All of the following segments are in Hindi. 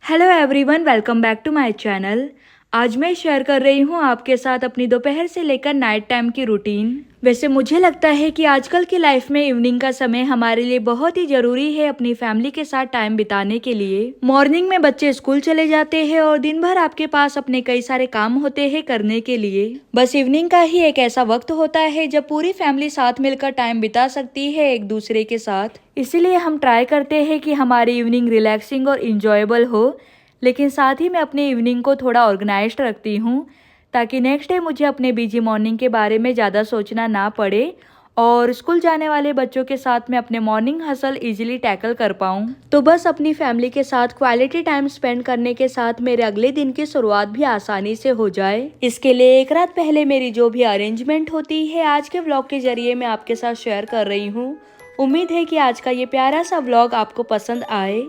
Hello everyone, welcome back to my channel. आज मैं शेयर कर रही हूँ आपके साथ अपनी दोपहर से लेकर नाइट टाइम की रूटीन। वैसे मुझे लगता है कि आजकल की लाइफ में इवनिंग का समय हमारे लिए बहुत ही ज़रूरी है अपनी फैमिली के साथ टाइम बिताने के लिए। मॉर्निंग में बच्चे स्कूल चले जाते हैं और दिन भर आपके पास अपने कई सारे काम होते हैं करने के लिए। बस इवनिंग का ही एक ऐसा वक्त होता है जब पूरी फैमिली साथ मिलकर टाइम बिता सकती है एक दूसरे के साथ। इसीलिए हम ट्राई करते हैं कि हमारी इवनिंग रिलैक्सिंग और इंजॉयबल हो, लेकिन साथ ही मैं अपनी इवनिंग को थोड़ा ऑर्गेनाइज्ड रखती हूँ ताकि नेक्स्ट डे मुझे अपने बिजी मॉर्निंग के बारे में ज़्यादा सोचना ना पड़े और स्कूल जाने वाले बच्चों के साथ मैं अपने मॉर्निंग हसल इजीली टैकल कर पाऊँ। तो बस अपनी फैमिली के साथ क्वालिटी टाइम स्पेंड करने के साथ मेरे अगले दिन की शुरुआत भी आसानी से हो जाए, इसके लिए एक रात पहले मेरी जो भी अरेंजमेंट होती है आज के व्लॉग के जरिए मैं आपके साथ शेयर कर रही हूँ। उम्मीद है कि आज का ये प्यारा सा व्लॉग आपको पसंद आए।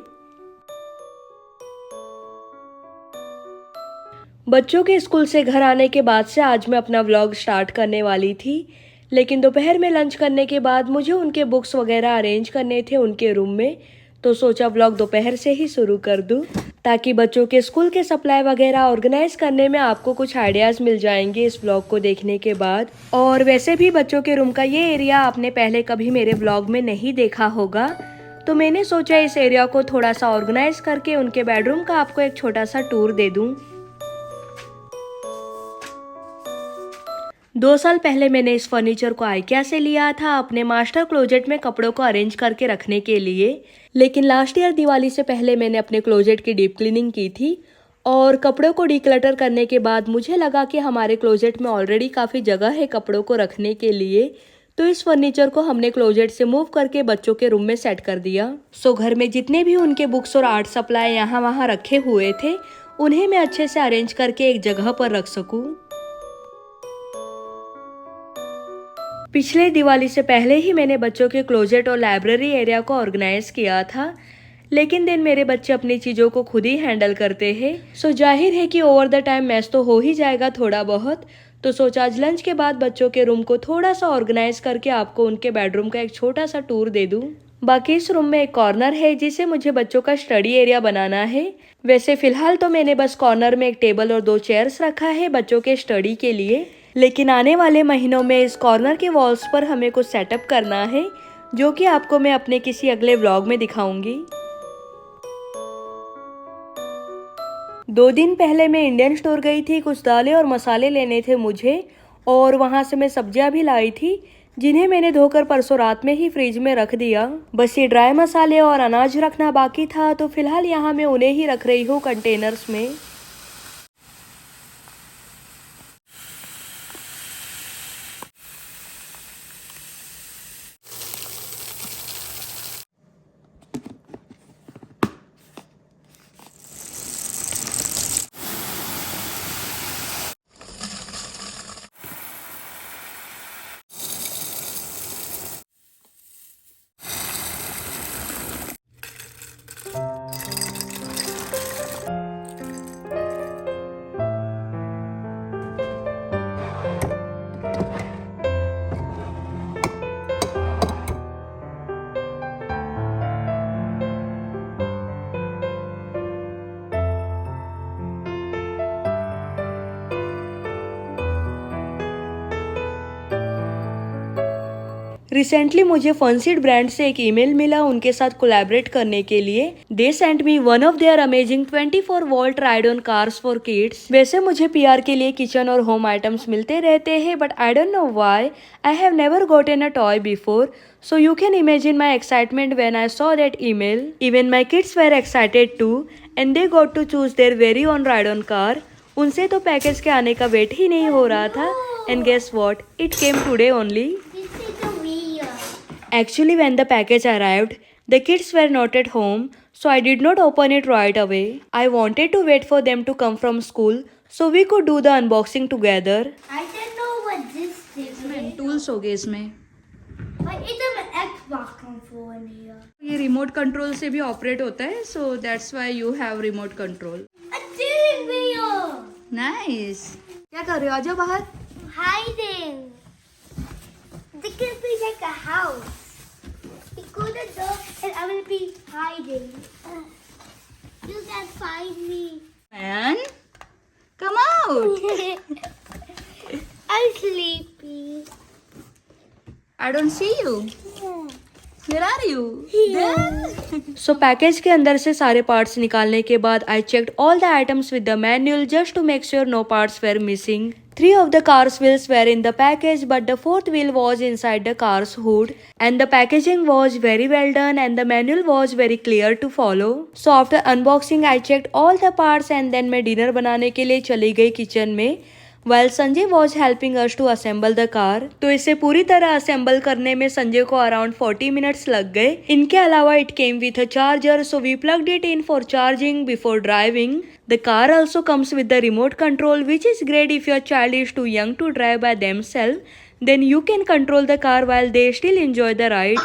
बच्चों के स्कूल से घर आने के बाद से आज मैं अपना व्लॉग स्टार्ट करने वाली थी, लेकिन दोपहर में लंच करने के बाद मुझे उनके बुक्स वगैरह अरेंज करने थे उनके रूम में, तो सोचा व्लॉग दोपहर से ही शुरू कर दूं ताकि बच्चों के स्कूल के सप्लाई वगैरह ऑर्गेनाइज करने में आपको कुछ आइडियाज़ मिल जाएंगे इस व्लॉग को देखने के बाद। और वैसे भी बच्चों के रूम का ये एरिया आपने पहले कभी मेरे व्लॉग में नहीं देखा होगा, तो मैंने सोचा इस एरिया को थोड़ा सा ऑर्गेनाइज करके उनके बेडरूम का आपको एक छोटा सा टूर दे दूं। 2 साल पहले मैंने इस फर्नीचर को आइकिया से लिया था अपने मास्टर क्लोजेट में कपड़ों को अरेंज करके रखने के लिए, लेकिन लास्ट ईयर दिवाली से पहले मैंने अपने क्लोजेट की डीप क्लीनिंग की थी और कपड़ों को डिक्लटर करने के बाद मुझे लगा कि हमारे क्लोजेट में ऑलरेडी काफ़ी जगह है कपड़ों को रखने के लिए, तो इस फर्नीचर को हमने क्लोजेट से मूव करके बच्चों के रूम में सेट कर दिया। सो घर में जितने भी उनके बुक्स और आर्ट सप्लाई यहाँ वहाँ रखे हुए थे उन्हें मैं अच्छे से अरेंज करके एक जगह पर रख सकूँ। पिछले दिवाली से पहले ही मैंने बच्चों के क्लोजेट और लाइब्रेरी एरिया को ऑर्गेनाइज किया था, लेकिन दिन मेरे बच्चे अपनी चीज़ों को खुद ही हैंडल करते हैं, सो जाहिर है कि ओवर द टाइम मैस तो हो ही जाएगा थोड़ा बहुत। तो सोचा आज लंच के बाद बच्चों के रूम को थोड़ा सा ऑर्गेनाइज करके आपको उनके बेडरूम का एक छोटा सा टूर दे दूं। बाकी इस रूम में एक कॉर्नर है जिसे मुझे बच्चों का स्टडी एरिया बनाना है। वैसे फिलहाल तो मैंने बस कॉर्नर में एक टेबल और 2 चेयर्स रखा है बच्चों के स्टडी के लिए, लेकिन आने वाले महीनों में इस कॉर्नर के वॉल्स पर हमें कुछ सेटअप करना है जो कि आपको मैं अपने किसी अगले व्लॉग में दिखाऊंगी। 2 दिन पहले मैं इंडियन स्टोर गई थी, कुछ दालें और मसाले लेने थे मुझे, और वहां से मैं सब्जियां भी लाई थी जिन्हें मैंने धोकर परसों रात में ही फ्रिज में रख दिया। बस ये ड्राई मसाले और अनाज रखना बाकी था, तो फिलहाल यहाँ मैं उन्हें ही रख रही हूँ कंटेनर्स में। रिसेंटली मुझे फनसीड ब्रांड से एक ईमेल मिला उनके साथ कोलैबोरेट करने के लिए। They sent me one of their amazing 24 volt ride on cars for kids. वैसे मुझे पीआर के लिए किचन और होम आइटम्स मिलते रहते हैं, but I don't know why I have never Gotan a toy before, so you can imagine my excitement when I saw that email. Even my kids were excited too and they got to choose their very own ride on car. उनसे तो पैकेज के आने का वेट ही नहीं हो रहा था, and guess what? It came today only. Actually, when the package arrived, the kids were not at home, so I did not open it right away. I wanted to wait for them to come from school so we could do the unboxing together. I don't know what this is. Tools हो गए इसमें। But it's an Xbox controller here. ये रिमोट कंट्रोल से भी ऑपरेट होता है, so that's why you have remote control. A steering wheel. Nice. क्या कर रहे हो? आजा बाहर। Hiding. This can be like a house. You go to the door and I will be hiding. You can find me. Man, come out. I'm sleepy. I don't see you. Yeah. Where are you? Here. So package के अंदर से सारे पार्ट्स निकालने के बाद I checked all the items with the manual just to make sure no parts were missing. 3 of the car's wheels were in the package, but the 4th wheel was inside the car's hood. And the packaging was very well done and the manual was very clear to follow. So after unboxing I checked all the parts and then मैं डिनर बनाने के लिए चली गई किचन में. While Sanjay was helping us to assemble the car, तो इसे पूरी तरह असेंबल करने में संजय को अराउंड 40 मिनट्स लग गए. इनके अलावा it came with a charger, so we plugged it in for charging before driving. The car also comes with the remote control, which is great if your child is too young to drive by themselves. Then you can control the car while they still enjoy the ride.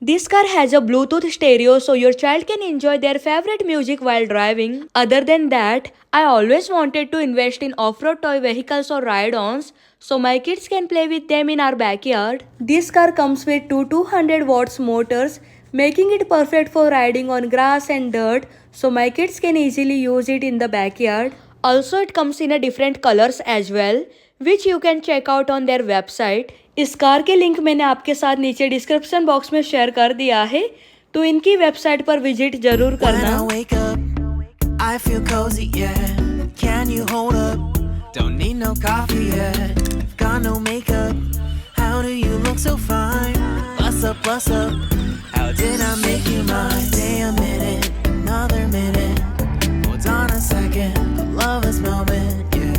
This car has a Bluetooth stereo so your child can enjoy their favorite music while driving. Other than that, I always wanted to invest in off-road toy vehicles or ride-ons so my kids can play with them in our backyard. This car comes with two 200 watts motors, making it perfect for riding on grass and dirt so my kids can easily use it in the backyard. Also, it comes in a different colors as well, which you can check out on their website. इस कार के लिंक मैंने आपके साथ नीचे डिस्क्रिप्शन बॉक्स में शेयर कर दिया है, तो इनकी वेबसाइट पर विजिट जरूर करना. When I wake up, I feel cozy, yeah. Can you hold up? Don't need no coffee yet. Got no makeup. How do you look so fine? Bust up, bust up. How did I make you mine? Stay a minute, another minute. Hold on a second, love this moment, yeah.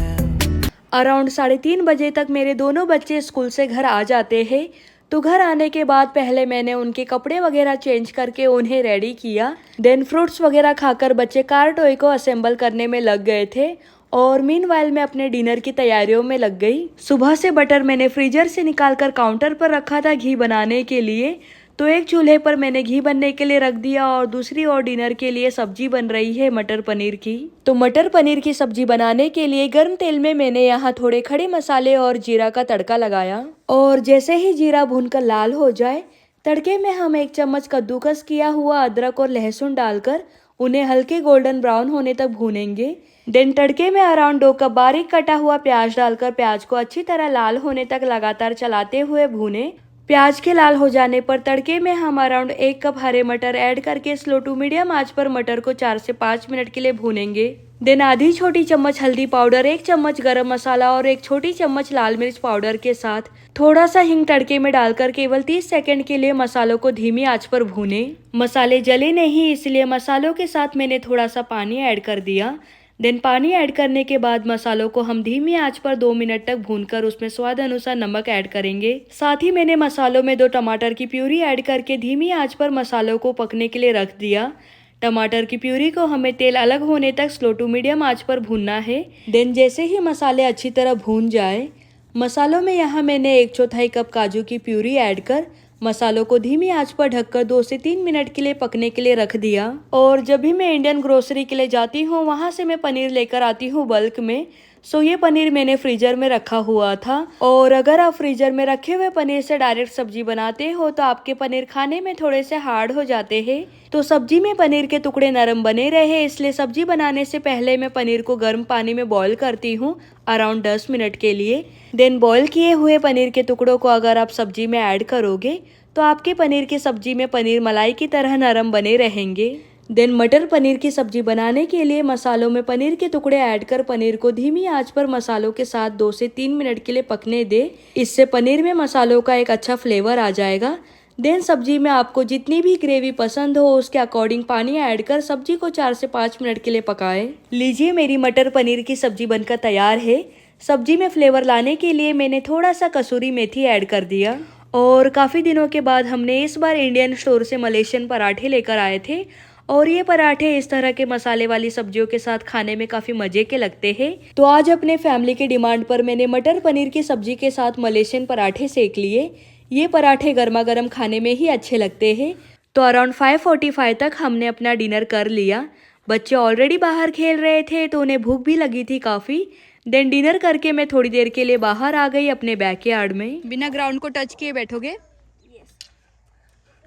Around 3:30 बजे तक मेरे दोनों बच्चे स्कूल से घर आ जाते हैं. तो घर आने के बाद पहले मैंने उनके कपड़े वगैरह चेंज करके उन्हें रेडी किया. देन फ्रूट्स वगैरह खाकर बच्चे कार टॉय को असेंबल करने में लग गए थे और मीनवाइल मैं अपने डिनर की तैयारियों में लग गई. सुबह से बटर मैंने फ्रीजर से निकालकर काउंटर पर रखा था घी बनाने के लिए, तो एक चूल्हे पर मैंने घी बनने के लिए रख दिया और दूसरी ओर डिनर के लिए सब्जी बन रही है मटर पनीर की. तो मटर पनीर की सब्जी बनाने के लिए गर्म तेल में मैंने यहाँ थोड़े खड़े मसाले और जीरा का तड़का लगाया और जैसे ही जीरा भूनकर लाल हो जाए, तड़के में हम 1 चम्मच कद्दूकस किया हुआ अदरक और लहसुन डालकर उन्हें हल्के गोल्डन ब्राउन होने तक भूनेंगे. देन तड़के में अराउंड 2 कप बारीक कटा हुआ प्याज डालकर प्याज को अच्छी तरह लाल होने तक लगातार चलाते हुए भूने. प्याज के लाल हो जाने पर तड़के में हम अराउंड 1 कप हरे मटर ऐड करके स्लो टू मीडियम आंच पर मटर को 4 से 5 मिनट के लिए भूनेंगे. देन आधी छोटी चम्मच हल्दी पाउडर, 1 चम्मच गरम मसाला और 1 छोटी चम्मच लाल मिर्च पाउडर के साथ थोड़ा सा हिंग तड़के में डालकर केवल 30 सेकंड के लिए मसालों को धीमी आंच पर भूने. मसाले जले नहीं, इसलिए मसालों के साथ मैंने थोड़ा सा पानी ऐड कर दिया. देन पानी ऐड करने के बाद मसालों को हम धीमी आंच पर 2 मिनट तक भूनकर उसमें स्वाद अनुसार नमक ऐड करेंगे. साथ ही मैंने मसालों में 2 टमाटर की प्यूरी ऐड करके धीमी आंच पर मसालों को पकने के लिए रख दिया. टमाटर की प्यूरी को हमें तेल अलग होने तक स्लो टू मीडियम आंच पर भूनना है. देन जैसे ही मसाले अच्छी तरह भून जाए, मसालों में यहाँ मैंने 1/4 कप काजू की प्यूरी ऐड कर मसालों को धीमी आंच पर ढककर 2 से 3 मिनट के लिए पकने के लिए रख दिया. और जब भी मैं इंडियन ग्रोसरी के लिए जाती हूँ, वहाँ से मैं पनीर लेकर आती हूँ बल्क में. सो ये पनीर मैंने फ्रीजर में रखा हुआ था. और अगर आप फ्रीजर में रखे हुए पनीर से डायरेक्ट सब्जी बनाते हो तो आपके पनीर खाने में थोड़े से हार्ड हो जाते हैं. तो सब्जी में पनीर के टुकड़े नरम बने रहे, इसलिए सब्जी बनाने से पहले मैं पनीर को गर्म पानी में बॉईल करती हूँ अराउंड 10 मिनट के लिए. देन बॉईल किए हुए पनीर के टुकड़ों को अगर आप सब्जी में ऐड करोगे तो आपके पनीर की सब्जी में पनीर मलाई की तरह नरम बने रहेंगे. देन मटर पनीर की सब्जी बनाने के लिए मसालों में पनीर के टुकड़े ऐड कर पनीर को धीमी आंच पर मसालों के साथ 2 से 3 मिनट के लिए पकने दे. इससे पनीर में मसालों का एक अच्छा फ्लेवर आ जाएगा. देन सब्जी में आपको जितनी भी ग्रेवी पसंद हो उसके अकॉर्डिंग पानी ऐड कर सब्जी को 4 से 5 मिनट के लिए पकाएं. लीजिए, मेरी मटर पनीर की सब्जी बनकर तैयार है. सब्जी में फ्लेवर लाने के लिए मैंने थोड़ा सा कसूरी मेथी ऐड कर दिया. और काफ़ी दिनों के बाद हमने इस बार इंडियन स्टोर से मलेशियन पराठे लेकर आए थे और ये पराठे इस तरह के मसाले वाली सब्जियों के साथ खाने में काफ़ी मज़े के लगते हैं. तो आज अपने फैमिली की डिमांड पर मैंने मटर पनीर की सब्जी के साथ मलेशियन पराठे सेक लिए. ये पराठे गर्मा गर्म खाने में ही अच्छे लगते हैं. तो अराउंड 5:45 तक हमने अपना डिनर कर लिया. बच्चे ऑलरेडी बाहर खेल रहे थे तो उन्हें भूख भी लगी थी काफ़ी। देन डिनर करके मैं थोड़ी देर के लिए बाहर आ गई अपने बैकयार्ड में। बिना ग्राउंड को टच किए बैठोगे? Yes.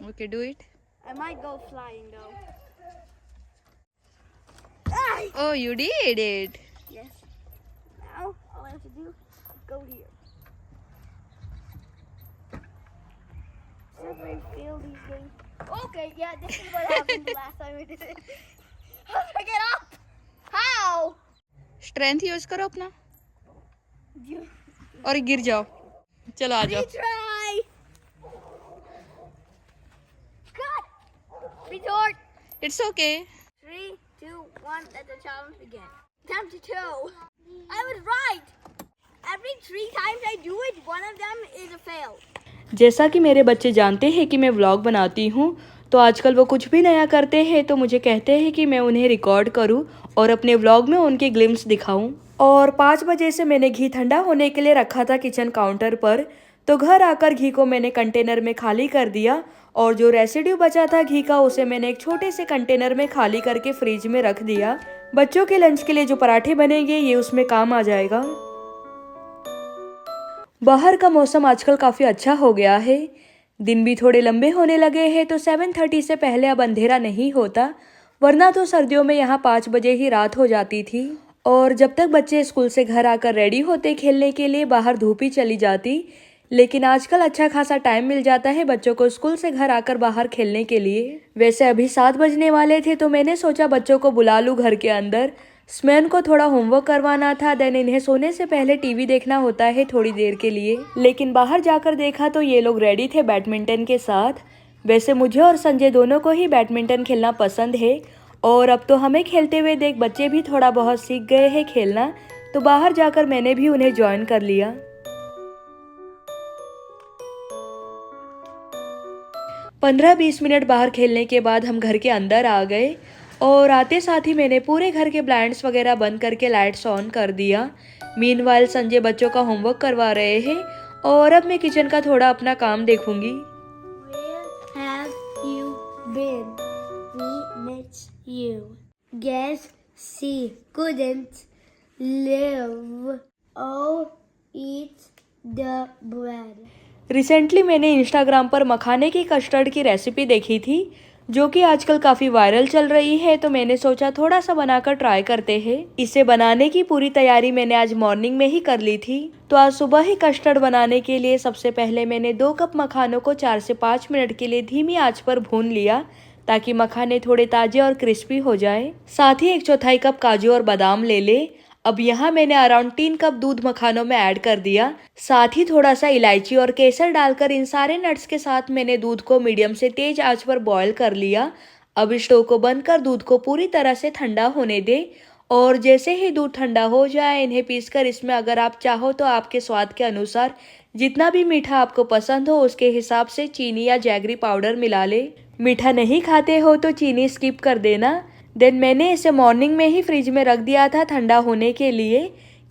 Okay, do it. I might go flying though. Oh, you did it. Yes. Now all I have to do is go here. It's not very feel these days. Okay, yeah, this is what happened the last time we did it. How do I get up? How? Strength use करो अपना You और गिर जाओ। चलो आ जाओ। retry. God. Retort. It's okay. 3, 2, 1. Let the challenge begin. Time to 2. I was right. Every 3 times I do it, one of them is a fail. जैसा कि मेरे बच्चे जानते हैं कि मैं व्लॉग बनाती हूँ, तो आजकल वो कुछ भी नया करते हैं तो मुझे कहते हैं कि मैं उन्हें रिकॉर्ड करूँ और अपने व्लॉग में उनके ग्लिम्स दिखाऊं। और 5 बजे से मैंने घी ठंडा होने के लिए रखा था किचन काउंटर पर, तो घर आकर घी को मैंने कंटेनर में खाली कर दिया और जो रेसिड्यू बचा था घी का उसे मैंने एक छोटे से कंटेनर में खाली करके फ्रिज में रख दिया। बच्चों के लंच के लिए जो पराठे बनेंगे ये उसमें काम आ जाएगा। बाहर का मौसम आजकल काफ़ी अच्छा हो गया है, दिन भी थोड़े लंबे होने लगे हैं तो 7:30 से पहले अब अंधेरा नहीं होता, वरना तो सर्दियों में यहाँ 5 बजे ही रात हो जाती थी। और जब तक बच्चे स्कूल से घर आकर रेडी होते खेलने के लिए बाहर धूप ही चली जाती, लेकिन आजकल अच्छा खासा टाइम मिल जाता है बच्चों को स्कूल से घर आकर बाहर खेलने के लिए। वैसे अभी 7 बजने वाले थे तो मैंने सोचा बच्चों को बुला लूँ घर के अंदर। स्मैन को थोड़ा होमवर्क करवाना था, देन इन्हें सोने से पहले टीवी देखना होता है थोड़ी देर के लिए। लेकिन बाहर जाकर देखा तो ये लोग रेडी थे बैडमिंटन के साथ। वैसे मुझे और संजय दोनों को ही बैडमिंटन खेलना पसंद है और अब तो हमें खेलते हुए देख बच्चे भी थोड़ा बहुत सीख गए हैं खेलना, तो बाहर जाकर मैंने भी उन्हें ज्वाइन कर लिया। 15-20 मिनट बाहर खेलने के बाद हम घर के अंदर आ गए और आते साथ ही मैंने पूरे घर के ब्लाइंड्स वगैरह बंद करके लाइट्स ऑन कर दिया। मीनवाइल संजय बच्चों का होमवर्क करवा रहे हैं और अब मैं किचन का थोड़ा अपना काम देखूंगी। Where have you been? We miss you. Guess she couldn't live. Oh, eat the bread. Recently मैंने इंस्टाग्राम पर मखाने की कस्टर्ड की रेसिपी देखी थी जो कि आजकल काफ़ी वायरल चल रही है, तो मैंने सोचा थोड़ा सा बनाकर ट्राई करते हैं। इसे बनाने की पूरी तैयारी मैंने आज मॉर्निंग में ही कर ली थी। तो आज सुबह ही कस्टर्ड बनाने के लिए सबसे पहले मैंने 2 कप मखानों को 4 से 5 मिनट के लिए धीमी आंच पर भून लिया ताकि मखाने थोड़े ताजे और क्रिस्पी हो जाए। साथ ही 1/4 कप काजू और बादाम ले ले। अब यहाँ मैंने अराउंड 3 कप दूध मखानों में ऐड कर दिया। साथ ही थोड़ा सा इलायची और केसर डालकर इन सारे नट्स के साथ मैंने दूध को मीडियम से तेज आंच पर बॉईल कर लिया। अब स्टोव को बंद कर दूध को पूरी तरह से ठंडा होने दे और जैसे ही दूध ठंडा हो जाए इन्हें पीसकर इसमें अगर आप चाहो तो आपके स्वाद के अनुसार जितना भी मीठा आपको पसंद हो उसके हिसाब से चीनी या जैगरी पाउडर मिला ले। मीठा नहीं खाते हो तो चीनी स्किप कर देना। देन मैंने इसे मॉर्निंग में ही फ्रिज में रख दिया था ठंडा होने के लिए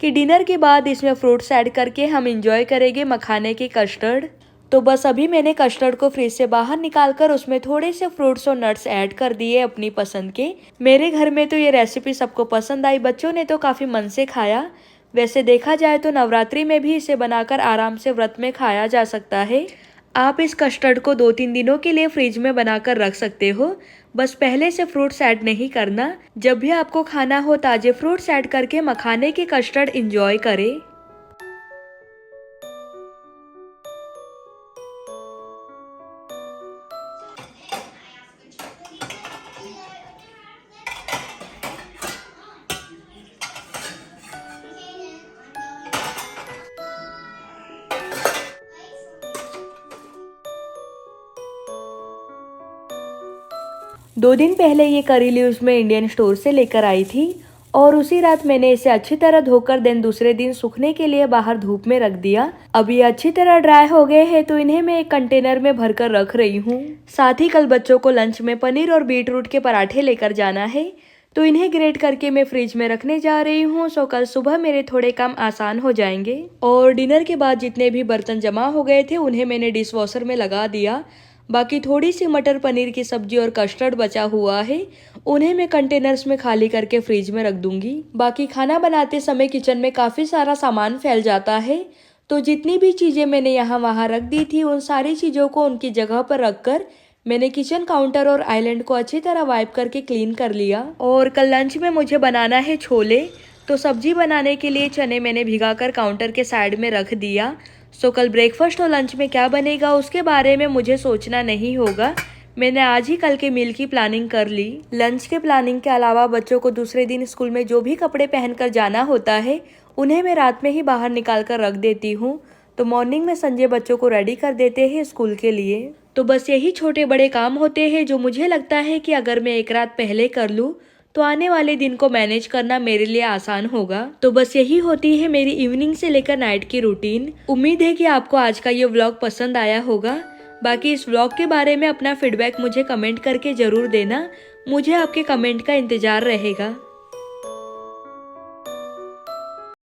कि डिनर के बाद इसमें फ्रूट्स ऐड करके हम इंजॉय करेंगे मखाने की कस्टर्ड। तो बस अभी मैंने कस्टर्ड को फ्रिज से बाहर निकालकर उसमें थोड़े से फ्रूट्स और नट्स ऐड कर दिए अपनी पसंद के। मेरे घर में तो ये रेसिपी सबको पसंद आई, बच्चों ने तो काफ़ी मन से खाया। वैसे देखा जाए तो नवरात्रि में भी इसे बनाकर आराम से व्रत में खाया जा सकता है। आप इस कस्टर्ड को 2-3 दिनों के लिए फ्रिज में बनाकर रख सकते हो, बस पहले से फ्रूट्स ऐड नहीं करना। जब भी आपको खाना हो ताजे फ्रूट्स ऐड करके मखाने की कस्टर्ड इंजॉय करें। दो दिन पहले ये करी लीव्स में इंडियन स्टोर से लेकर आई थी और उसी रात मैंने इसे अच्छी तरह धोकर देन दूसरे दिन सूखने के लिए बाहर धूप में रख दिया। अब ये अच्छी तरह ड्राई हो गए हैं तो इन्हें मैं एक कंटेनर में भरकर रख रही हूँ। साथ ही कल बच्चों को लंच में पनीर और बीटरूट के पराठे लेकर जाना है तो इन्हें ग्रेट करके मैं फ्रिज में रखने जा रही हूँ। सो कल सुबह मेरे थोड़े काम आसान हो जाएंगे। और डिनर के बाद जितने भी बर्तन जमा हो गए थे उन्हें मैंने डिश वॉशर में लगा दिया। बाकी थोड़ी सी मटर पनीर की सब्जी और कस्टर्ड बचा हुआ है उन्हें मैं कंटेनर्स में खाली करके फ्रिज में रख दूंगी। बाकी खाना बनाते समय किचन में काफ़ी सारा सामान फैल जाता है, तो जितनी भी चीज़ें मैंने यहाँ वहाँ रख दी थी उन सारी चीज़ों को उनकी जगह पर रखकर मैंने किचन काउंटर और आइलैंड को अच्छी तरह वाइप करके क्लीन कर लिया। और कल लंच में मुझे बनाना है छोले, तो सब्जी बनाने के लिए चने मैंने भिगाकर काउंटर के साइड में रख दिया। सो कल ब्रेकफास्ट और लंच में क्या बनेगा उसके बारे में मुझे सोचना नहीं होगा, मैंने आज ही कल के मील की प्लानिंग कर ली। लंच के प्लानिंग के अलावा बच्चों को दूसरे दिन स्कूल में जो भी कपड़े पहनकर जाना होता है उन्हें मैं रात में ही बाहर निकाल कर रख देती हूँ, तो मॉर्निंग में संजय बच्चों को रेडी कर देते हैं स्कूल के लिए। तो बस यही छोटे बड़े काम होते हैं जो मुझे लगता है कि अगर मैं एक रात पहले कर लूँ तो आने वाले दिन को मैनेज करना मेरे लिए आसान होगा। तो बस यही होती है मेरी इवनिंग से लेकर नाइट की रूटीन। उम्मीद है कि आपको आज का ये व्लॉग पसंद आया होगा। बाकी इस व्लॉग के बारे में अपना फीडबैक मुझे कमेंट करके ज़रूर देना, मुझे आपके कमेंट का इंतज़ार रहेगा।